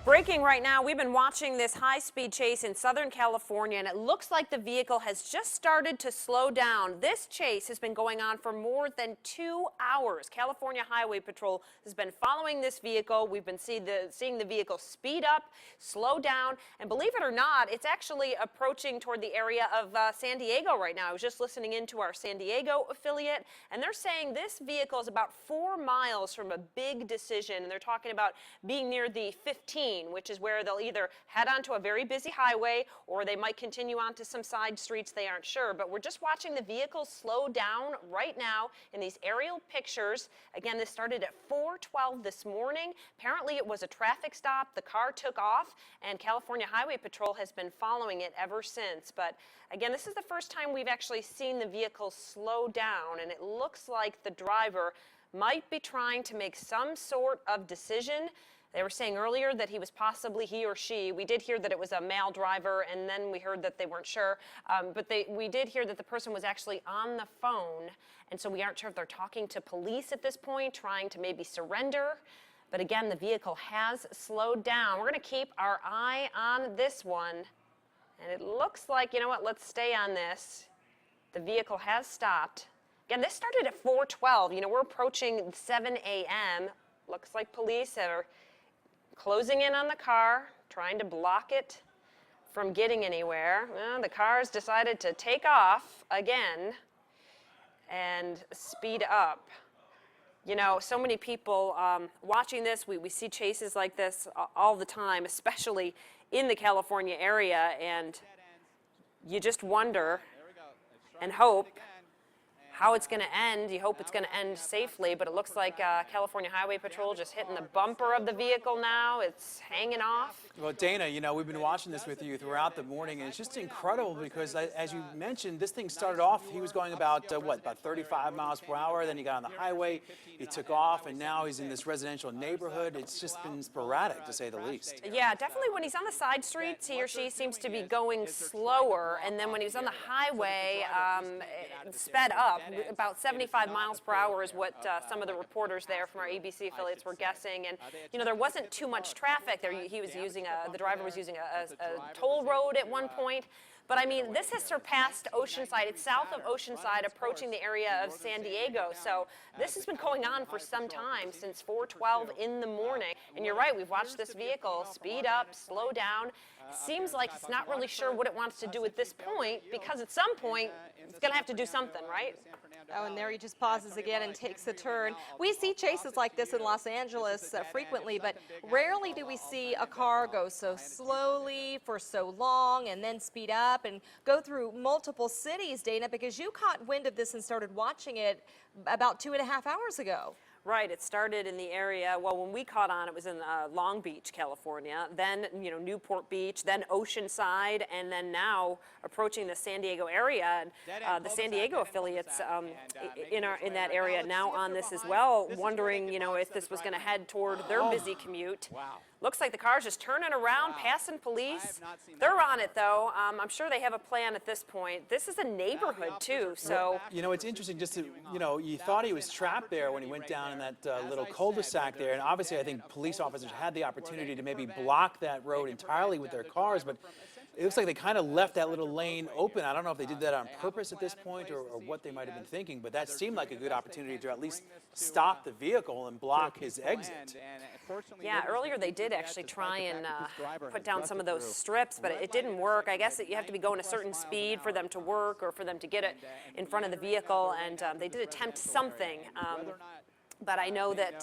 Breaking right now, we've been watching this high-speed chase in Southern California, and it looks like the vehicle has just started to slow down. This chase has been going on for more than 2 hours. California Highway Patrol has been following this vehicle. We've been seeing the vehicle speed up, slow down, and believe it or not, it's actually approaching toward the area of San Diego right now. I was just listening into our San Diego affiliate, and they're saying this vehicle is about 4 miles from a big decision, and they're talking about being near the 15, which is where they'll either head onto a very busy highway or they might continue onto some side streets. They aren't sure, but we're just watching the vehicle slow down right now in these aerial pictures. Again, this started at 4:12 this morning. Apparently it was a traffic stop. The car took off, and California Highway Patrol has been following it ever since. But again, this is the first time we've actually seen the vehicle slow down, and it looks like the driver might be trying to make some sort of decision. They were saying earlier that he was possibly, he or she, we did hear that it was a male driver, and then we heard that they weren't sure, but we did hear that the person was actually on the phone, and so we aren't sure if they're talking to police at this point, trying to maybe surrender. But again, the vehicle has slowed down. We're going to keep our eye on this one, and it looks like, you know what, let's stay on this. The vehicle has stopped. Again, this started at 4:12. You know, we're approaching 7 a.m. Looks like police are closing in on the car, trying to block it from getting anywhere. Well, the car's decided to take off again and speed up. You know, so many people watching this, we see chases like this all the time, especially in the California area, and you just wonder and hope how it's going to end. You hope it's going to end safely, but it looks like California Highway Patrol just hitting the bumper of the vehicle now. It's hanging off. Well, Dana, you know, we've been watching this with you throughout the morning, and it's just incredible because, as you mentioned, this thing started off, he was going about, about 35 miles per hour, then he got on the highway, he took off, and now he's in this residential neighborhood. It's just been sporadic, to say the least. Yeah, definitely when he's on the side streets, he or she seems to be going slower, and then when he was on the highway, it sped up. About 75 miles per hour is what some of the reporters there from our ABC affiliates were guessing. And, you know, there wasn't too much traffic there. He was using the driver was using a toll road at one point. But I mean, this has surpassed Oceanside. It's south of Oceanside, approaching the area of San Diego. So this has been going on for some time, since 4:12 in the morning. And you're right, we've watched this vehicle speed up, slow down. Seems like it's not really sure what it wants to do at this point, because at some point, it's going to have to do something, right? Oh, and there he just pauses again and takes a turn. We see chases like this in Los Angeles frequently, but rarely do we see a car go so slowly for so long and then speed up and go through multiple cities, Dana, because you caught wind of this and started watching it about 2.5 hours ago. Right, it started in the area, well, when we caught on, it was in Long Beach, California, then, you know, Newport Beach, then Oceanside, and then now approaching the San Diego area. And the San Diego affiliates in that area now on this as well, wondering, you know, if this was going to head toward their busy commute. Wow. Looks like the car's just turning around, passing police. They're on it, though. I'm sure they have a plan at this point. This is a neighborhood, too, so. You know, it's interesting just to, you know, you thought he was trapped there when he went down in that little cul-de-sac there, and obviously I think police officers had the opportunity to maybe block that road entirely with their cars, but it looks like they kind of left that little lane open. I don't know if they did that on purpose at this point or what they might have been thinking, but that seemed like a good opportunity to at least stop the vehicle and block his exit. Yeah, earlier they did actually try and put down some of those strips, but it didn't work. I guess you have to be going a certain speed for them to work or for them to get it in front of the vehicle, and they did attempt something, but I know that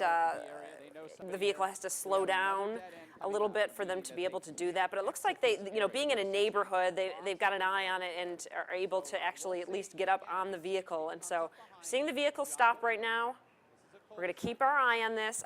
the vehicle has to slow down a little bit for them to be able to do that. But it looks like they, you know, being in a neighborhood, they've got an eye on it and are able to actually at least get up on the vehicle. And so we're seeing the vehicle stop right now. We're going to keep our eye on this.